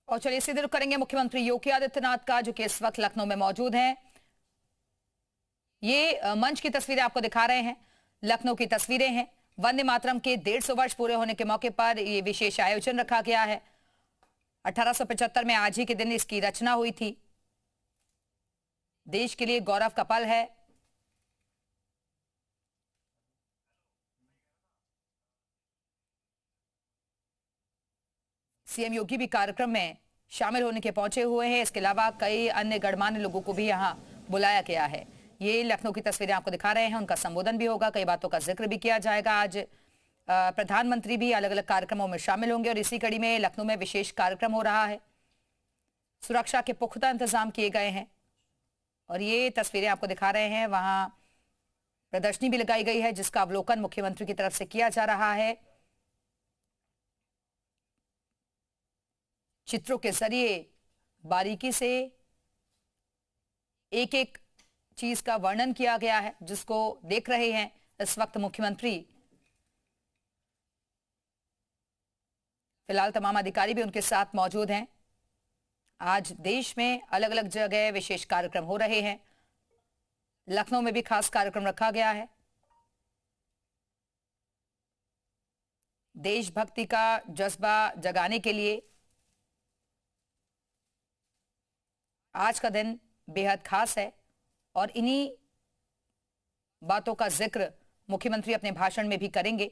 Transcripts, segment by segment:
और चलिए सीधे रुख करेंगे मुख्यमंत्री योगी आदित्यनाथ का, जो कि इस वक्त लखनऊ में मौजूद हैं। ये मंच की तस्वीरें आपको दिखा रहे हैं, लखनऊ की तस्वीरें हैं। वंदे मातरम के 150 वर्ष पूरे होने के मौके पर ये विशेष आयोजन रखा गया है। 1875 में आज ही के दिन इसकी रचना हुई थी। देश के लिए गौरव का पल है। सीएम योगी भी कार्यक्रम में शामिल होने के पहुंचे हुए हैं। इसके अलावा कई अन्य गणमान्य लोगों को भी यहां बुलाया गया है। ये लखनऊ की तस्वीरें आपको दिखा रहे हैं। उनका संबोधन भी होगा, कई बातों का जिक्र भी किया जाएगा। आज प्रधानमंत्री भी अलग अलग कार्यक्रमों में शामिल होंगे और इसी कड़ी में लखनऊ में विशेष कार्यक्रम हो रहा है। सुरक्षा के पुख्ता इंतजाम किए गए हैं और ये तस्वीरें आपको दिखा रहे हैं। वहां प्रदर्शनी भी लगाई गई है, जिसका अवलोकन मुख्यमंत्री की तरफ से किया जा रहा है। चित्रों के जरिए बारीकी से एक एक चीज का वर्णन किया गया है, जिसको देख रहे हैं इस वक्त मुख्यमंत्री। फिलहाल तमाम अधिकारी भी उनके साथ मौजूद हैं। आज देश में अलग अलग जगह विशेष कार्यक्रम हो रहे हैं। लखनऊ में भी खास कार्यक्रम रखा गया है। देशभक्ति का जज्बा जगाने के लिए आज का दिन बेहद खास है और इन्हीं बातों का जिक्र मुख्यमंत्री अपने भाषण में भी करेंगे।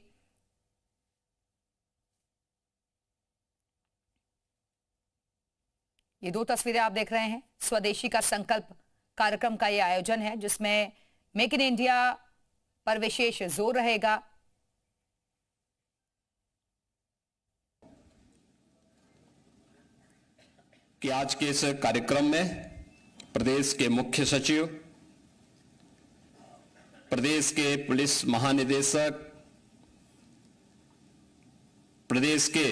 ये दो तस्वीरें आप देख रहे हैं। स्वदेशी का संकल्प कार्यक्रम का यह आयोजन है, जिसमें मेक इन इंडिया पर विशेष जोर रहेगा। कि आज के इस कार्यक्रम में प्रदेश के मुख्य सचिव, प्रदेश के पुलिस महानिदेशक, प्रदेश के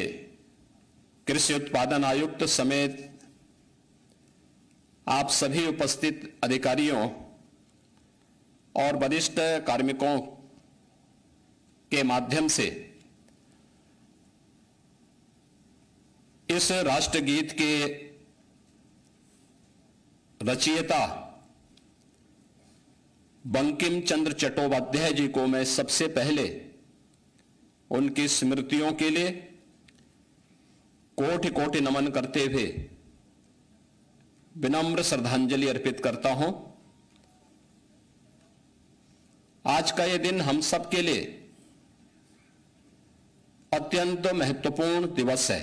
कृषि उत्पादन आयुक्त समेत आप सभी उपस्थित अधिकारियों और वरिष्ठ कार्मिकों के माध्यम से इस राष्ट्रगीत के रचयिता बंकिम चंद्र चट्टोपाध्याय जी को मैं सबसे पहले उनकी स्मृतियों के लिए कोटि कोटि नमन करते हुए विनम्र श्रद्धांजलि अर्पित करता हूं। आज का यह दिन हम सब के लिए अत्यंत महत्वपूर्ण दिवस है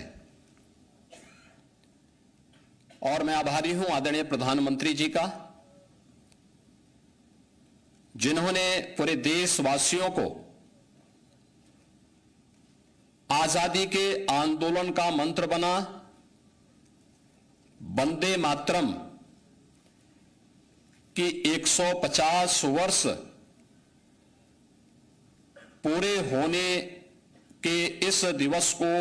और मैं आभारी हूं आदरणीय प्रधानमंत्री जी का, जिन्होंने पूरे देशवासियों को आजादी के आंदोलन का मंत्र बना वंदे मातरम की 150 वर्ष पूरे होने के इस दिवस को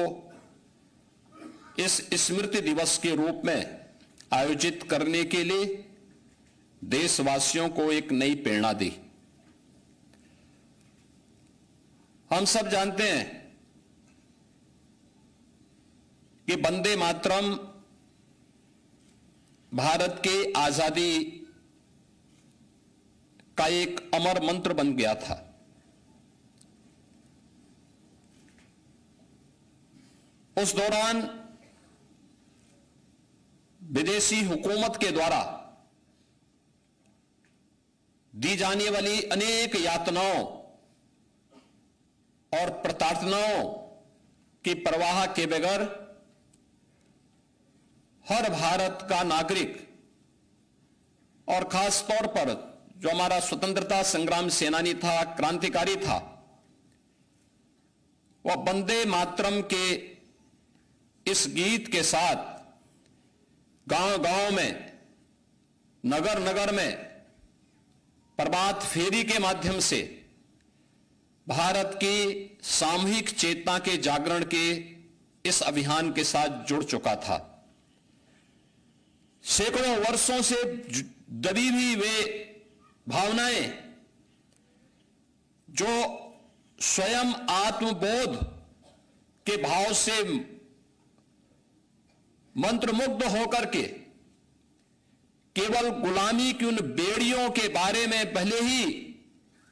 इस स्मृति दिवस के रूप में आयोजित करने के लिए देशवासियों को एक नई प्रेरणा दी। हम सब जानते हैं कि वंदे मातरम भारत के आजादी का एक अमर मंत्र बन गया था। उस दौरान विदेशी हुकूमत के द्वारा दी जाने वाली अनेक यातनाओं और प्रताड़नाओं की परवाह के बगैर हर भारत का नागरिक और खास तौर पर जो हमारा स्वतंत्रता संग्राम सेनानी था, क्रांतिकारी था, वह वंदे मातरम के इस गीत के साथ गांव गांव में, नगर नगर में प्रभात फेरी के माध्यम से भारत की सामूहिक चेतना के जागरण के इस अभियान के साथ जुड़ चुका था। सैकड़ों वर्षों से दबी हुई वे भावनाएं जो स्वयं आत्मबोध के भाव से मंत्रमुग्ध होकर के केवल गुलामी की उन बेड़ियों के बारे में भले ही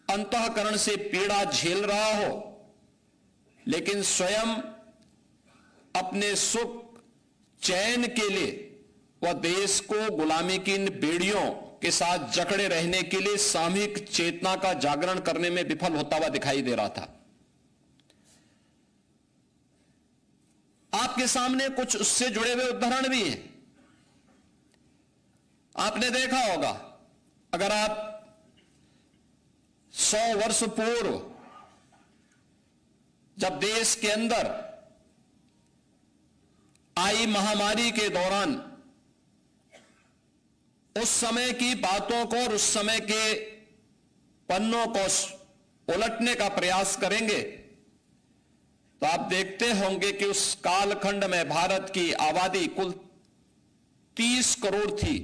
अंतःकरण से पीड़ा झेल रहा हो, लेकिन स्वयं अपने सुख चैन के लिए वह देश को गुलामी की इन बेड़ियों के साथ जकड़े रहने के लिए सामूहिक चेतना का जागरण करने में विफल होता हुआ दिखाई दे रहा था। आपके सामने कुछ उससे जुड़े हुए उदाहरण भी हैं। आपने देखा होगा, अगर आप 100 वर्ष पूर्व जब देश के अंदर आई महामारी के दौरान उस समय की बातों को और उस समय के पन्नों को उलटने का प्रयास करेंगे तो आप देखते होंगे कि उस कालखंड में भारत की आबादी कुल 30 करोड़ थी,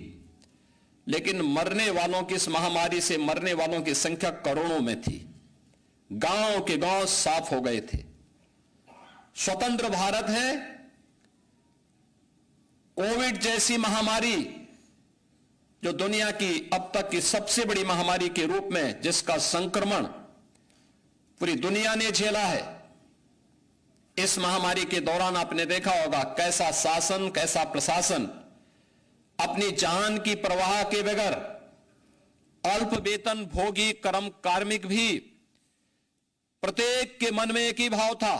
लेकिन मरने वालों की, इस महामारी से मरने वालों की संख्या करोड़ों में थी। गांव के गांव साफ हो गए थे। स्वतंत्र भारत है, कोविड जैसी महामारी जो दुनिया की अब तक की सबसे बड़ी महामारी के रूप में जिसका संक्रमण पूरी दुनिया ने झेला है, इस महामारी के दौरान आपने देखा होगा कैसा शासन, कैसा प्रशासन अपनी जान की परवाह के बगैर अल्प वेतन भोगी कर्म कार्मिक भी प्रत्येक के मन में एक ही भाव था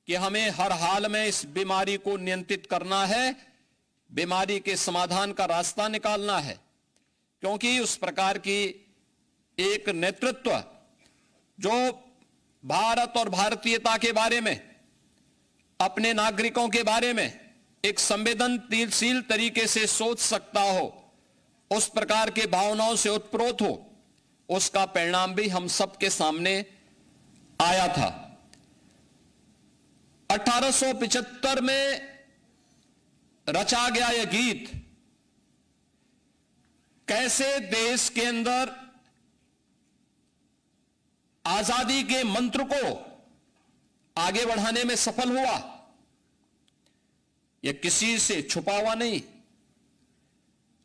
कि हमें हर हाल में इस बीमारी को नियंत्रित करना है, बीमारी के समाधान का रास्ता निकालना है, क्योंकि उस प्रकार की एक नेतृत्व जो भारत और भारतीयता के बारे में, अपने नागरिकों के बारे में एक संवेदनशील तरीके से सोच सकता हो, उस प्रकार के भावनाओं से उत्प्रोत हो, उसका परिणाम भी हम सबके सामने आया था। 1875 में रचा गया यह गीत कैसे देश के अंदर आजादी के मंत्र को आगे बढ़ाने में सफल हुआ, यह किसी से छुपा हुआ नहीं,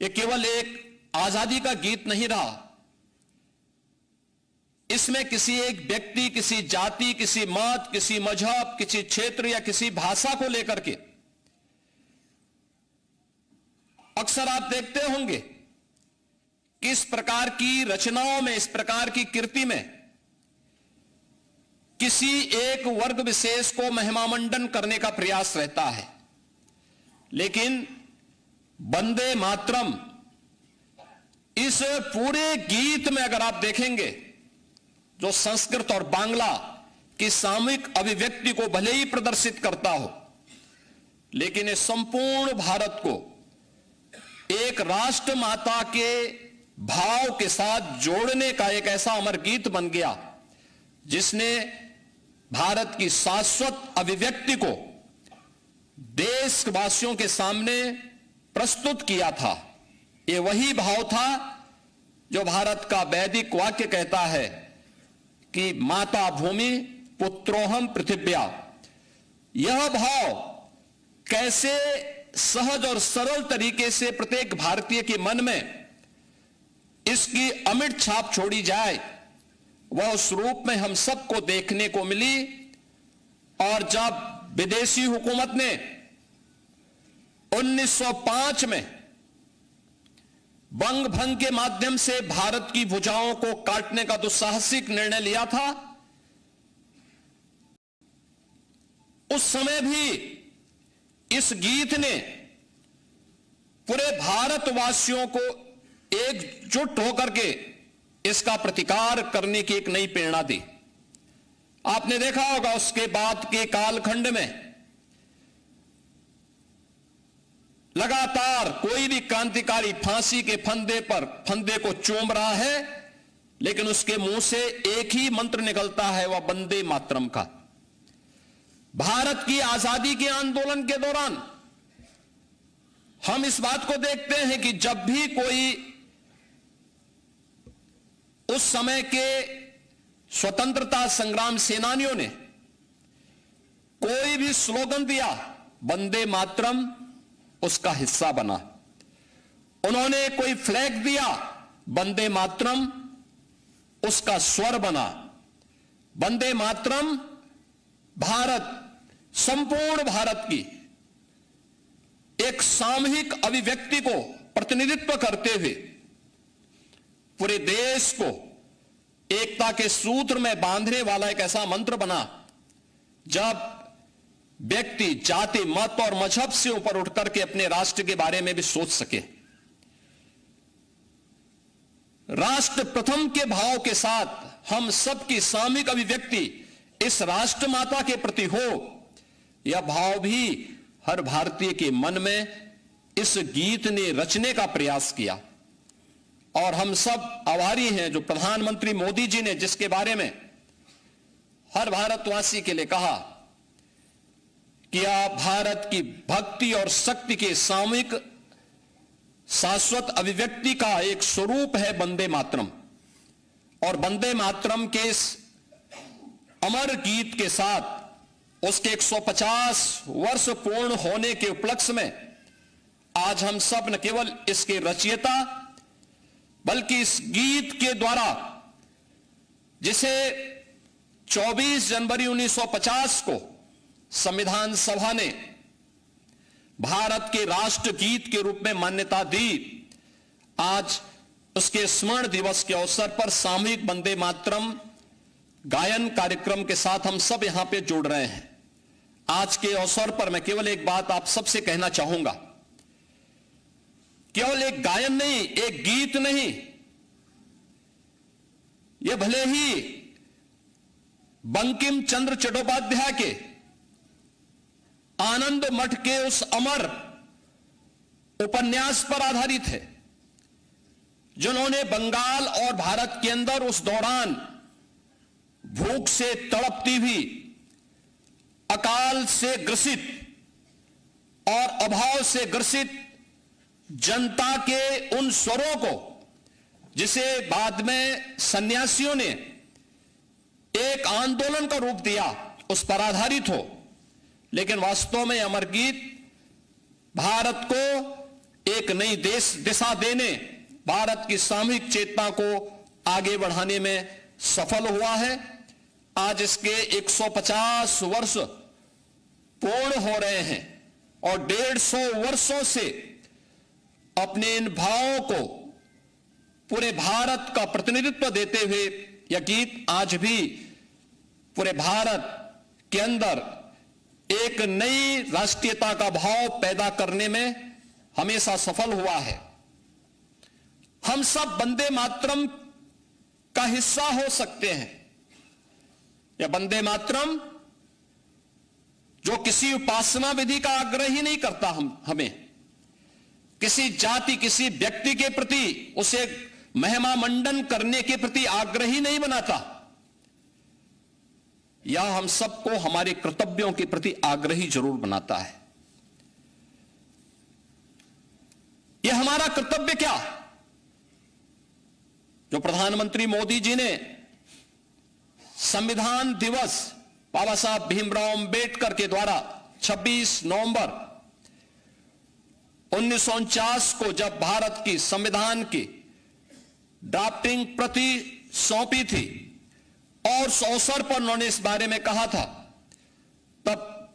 यह केवल एक आजादी का गीत नहीं रहा। इसमें किसी एक व्यक्ति, किसी जाति, किसी मत, किसी मजहब, किसी क्षेत्र या किसी भाषा को लेकर के, अक्सर आप देखते होंगे कि इस प्रकार की रचनाओं में, इस प्रकार की कृति में किसी एक वर्ग विशेष को महिमामंडन करने का प्रयास रहता है, लेकिन वंदे मातरम इस पूरे गीत में अगर आप देखेंगे, जो संस्कृत और बांग्ला की सामूहिक अभिव्यक्ति को भले ही प्रदर्शित करता हो, लेकिन इस संपूर्ण भारत को एक राष्ट्र माता के भाव के साथ जोड़ने का एक ऐसा अमर गीत बन गया जिसने भारत की शाश्वत अभिव्यक्ति को देशवासियों के सामने प्रस्तुत किया था। यह वही भाव था जो भारत का वैदिक वाक्य कहता है कि माता भूमि पुत्रोहम पृथिव्या। यह भाव कैसे सहज और सरल तरीके से प्रत्येक भारतीय के मन में इसकी अमिट छाप छोड़ी जाए, वह उस रूप में हम सबको देखने को मिली। और जब विदेशी हुकूमत ने 1905 में बंग भंग के माध्यम से भारत की भुजाओं को काटने का दुस्साहसिक निर्णय लिया था, उस समय भी इस गीत ने पूरे भारतवासियों को एकजुट होकर के इसका प्रतिकार करने की एक नई प्रेरणा दी। आपने देखा होगा उसके बाद के कालखंड में लगातार कोई भी क्रांतिकारी फांसी के फंदे को चूम रहा है, लेकिन उसके मुंह से एक ही मंत्र निकलता है, वह वंदे मातरम का। भारत की आजादी के आंदोलन के दौरान हम इस बात को देखते हैं कि जब भी कोई उस समय के स्वतंत्रता संग्राम सेनानियों ने कोई भी स्लोगन दिया, वंदे मातरम उसका हिस्सा बना। उन्होंने कोई फ्लैग दिया, वंदे मातरम उसका स्वर बना। वंदे मातरम भारत, संपूर्ण भारत की एक सामूहिक अभिव्यक्ति को प्रतिनिधित्व करते हुए पूरे देश को एकता के सूत्र में बांधने वाला एक ऐसा मंत्र बना जब व्यक्ति जाति, मत और मजहब से ऊपर उठकर के अपने राष्ट्र के बारे में भी सोच सके। राष्ट्र प्रथम के भाव के साथ हम सबकी सामूहिक अभिव्यक्ति इस राष्ट्र माता के प्रति हो, यह भाव भी हर भारतीय के मन में इस गीत ने रचने का प्रयास किया। और हम सब आभारी हैं जो प्रधानमंत्री मोदी जी ने जिसके बारे में हर भारतवासी के लिए कहा कि आप भारत की भक्ति और शक्ति के सामूहिक शाश्वत अभिव्यक्ति का एक स्वरूप है वंदे मातरम। और वंदे मातरम के इस अमर गीत के साथ उसके 150 वर्ष पूर्ण होने के उपलक्ष्य में आज हम सब न केवल इसके रचयिता बल्कि इस गीत के द्वारा जिसे 24 जनवरी 1950 को संविधान सभा ने भारत के राष्ट्र गीत के रूप में मान्यता दी, आज उसके स्मरण दिवस के अवसर पर सामूहिक वंदे मातरम गायन कार्यक्रम के साथ हम सब यहां पे जुड़ रहे हैं। आज के अवसर पर मैं केवल एक बात आप सबसे कहना चाहूंगा, केवल एक गायन नहीं, एक गीत नहीं, यह भले ही बंकिम चंद्र चट्टोपाध्याय के आनंद मठ के उस अमर उपन्यास पर आधारित है जिन्होंने बंगाल और भारत के अंदर उस दौरान भूख से तड़पती हुई, अकाल से ग्रसित और अभाव से ग्रसित जनता के उन स्वरों को जिसे बाद में सन्यासियों ने एक आंदोलन का रूप दिया, उस पर आधारित हो। लेकिन वास्तव में अमर गीत भारत को एक नई दिशा देने, भारत की सामूहिक चेतना को आगे बढ़ाने में सफल हुआ है। आज इसके 150 वर्ष पूर्ण हो रहे हैं और 150 वर्षों से अपने इन भावों को पूरे भारत का प्रतिनिधित्व देते हुए यह गीत आज भी पूरे भारत के अंदर एक नई राष्ट्रीयता का भाव पैदा करने में हमेशा सफल हुआ है। हम सब वंदे मातरम का हिस्सा हो सकते हैं। यह वंदे मातरम जो किसी उपासना विधि का आग्रह ही नहीं करता, हमें किसी जाति, किसी व्यक्ति के प्रति उसे महिमा मंडन करने के प्रति आग्रही नहीं बनाता, यह हम सबको हमारे कर्तव्यों के प्रति आग्रही जरूर बनाता है। यह हमारा कर्तव्य क्या, जो प्रधानमंत्री मोदी जी ने संविधान दिवस बाबा साहब भीमराव अंबेडकर के द्वारा 26 नवंबर 1949 को जब भारत की संविधान की ड्राफ्टिंग प्रति सौंपी थी और उस अवसर पर उन्होंने इस बारे में कहा था, तब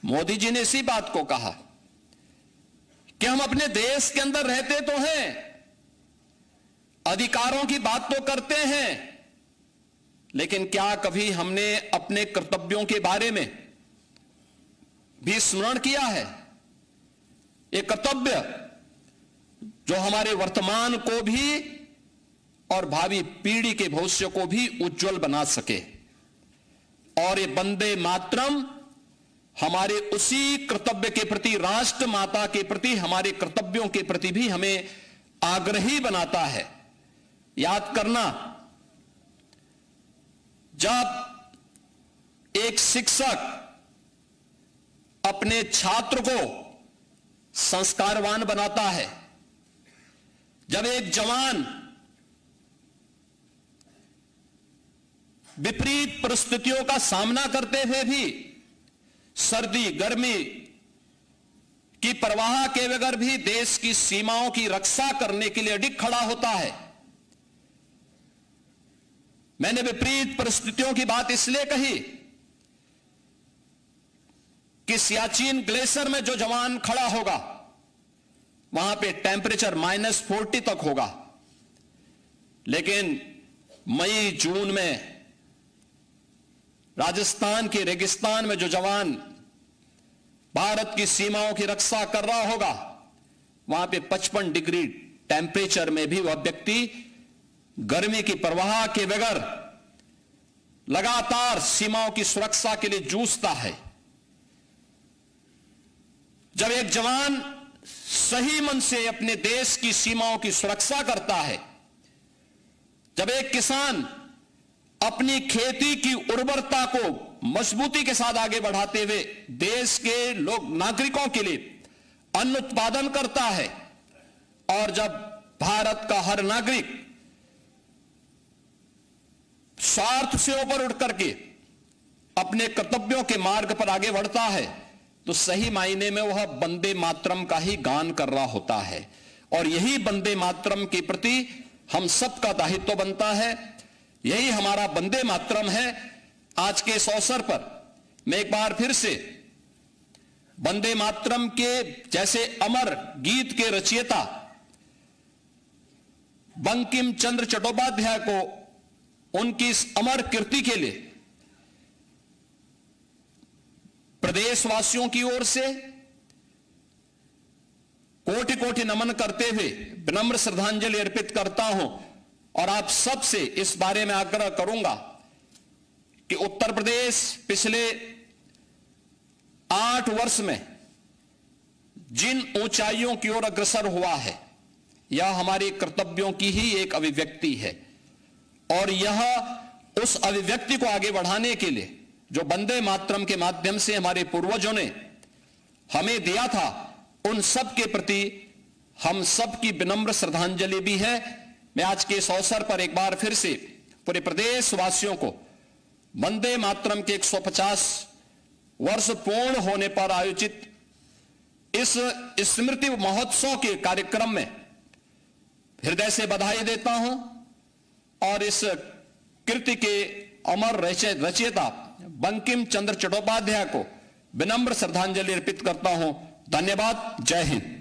मोदी जी ने इसी बात को कहा कि हम अपने देश के अंदर रहते तो हैं, अधिकारों की बात तो करते हैं, लेकिन क्या कभी हमने अपने कर्तव्यों के बारे में भी स्मरण किया है? एक कर्तव्य जो हमारे वर्तमान को भी और भावी पीढ़ी के भविष्य को भी उज्जवल बना सके। और ये वंदे मातरम हमारे उसी कर्तव्य के प्रति, राष्ट्र माता के प्रति, हमारे कर्तव्यों के प्रति भी हमें आग्रही बनाता है। याद करना, जब एक शिक्षक अपने छात्र को संस्कारवान बनाता है, जब एक जवान विपरीत परिस्थितियों का सामना करते हुए भी सर्दी गर्मी की परवाह के बगैर भी देश की सीमाओं की रक्षा करने के लिए अडिग खड़ा होता है। मैंने विपरीत परिस्थितियों की बात इसलिए कही कि सियाचिन ग्लेशियर में जो जवान खड़ा होगा वहां पे टेम्परेचर -40 तक होगा, लेकिन मई जून में राजस्थान के रेगिस्तान में जो जवान भारत की सीमाओं की रक्षा कर रहा होगा वहां पे 55 डिग्री टेम्परेचर में भी वह व्यक्ति गर्मी की परवाह के बगैर लगातार सीमाओं की सुरक्षा के लिए जूझता है। जब एक जवान सही मन से अपने देश की सीमाओं की सुरक्षा करता है, जब एक किसान अपनी खेती की उर्वरता को मजबूती के साथ आगे बढ़ाते हुए देश के लोग नागरिकों के लिए अन्न उत्पादन करता है, और जब भारत का हर नागरिक स्वार्थ से ऊपर उठ करके अपने कर्तव्यों के मार्ग पर आगे बढ़ता है, तो सही मायने में वह वंदे मातरम का ही गान कर रहा होता है। और यही वंदे मातरम के प्रति हम सबका दायित्व बनता है, यही हमारा वंदे मातरम है। आज के इस अवसर पर मैं एक बार फिर से वंदे मातरम के जैसे अमर गीत के रचयिता बंकिम चंद्र चट्टोपाध्याय को उनकी इस अमर कृति के लिए प्रदेशवासियों की ओर से कोटि कोटि नमन करते हुए विनम्र श्रद्धांजलि अर्पित करता हूं। और आप सबसे इस बारे में आग्रह करूंगा कि उत्तर प्रदेश पिछले 8 वर्ष में जिन ऊंचाइयों की ओर अग्रसर हुआ है, यह हमारे कर्तव्यों की ही एक अभिव्यक्ति है। और यह उस अभिव्यक्ति को आगे बढ़ाने के लिए जो वंदे मातरम के माध्यम से हमारे पूर्वजों ने हमें दिया था, उन सब के प्रति हम सब की विनम्र श्रद्धांजलि भी है। मैं आज के इस अवसर पर एक बार फिर से पूरे प्रदेश वासियों को वंदे मातरम के 150 वर्ष पूर्ण होने पर आयोजित इस स्मृति महोत्सव के कार्यक्रम में हृदय से बधाई देता हूं, और इस कृति के अमर रचयिता बंकिम चंद्र चट्टोपाध्याय को विनम्र श्रद्धांजलि अर्पित करता हूं। धन्यवाद। जय हिंद।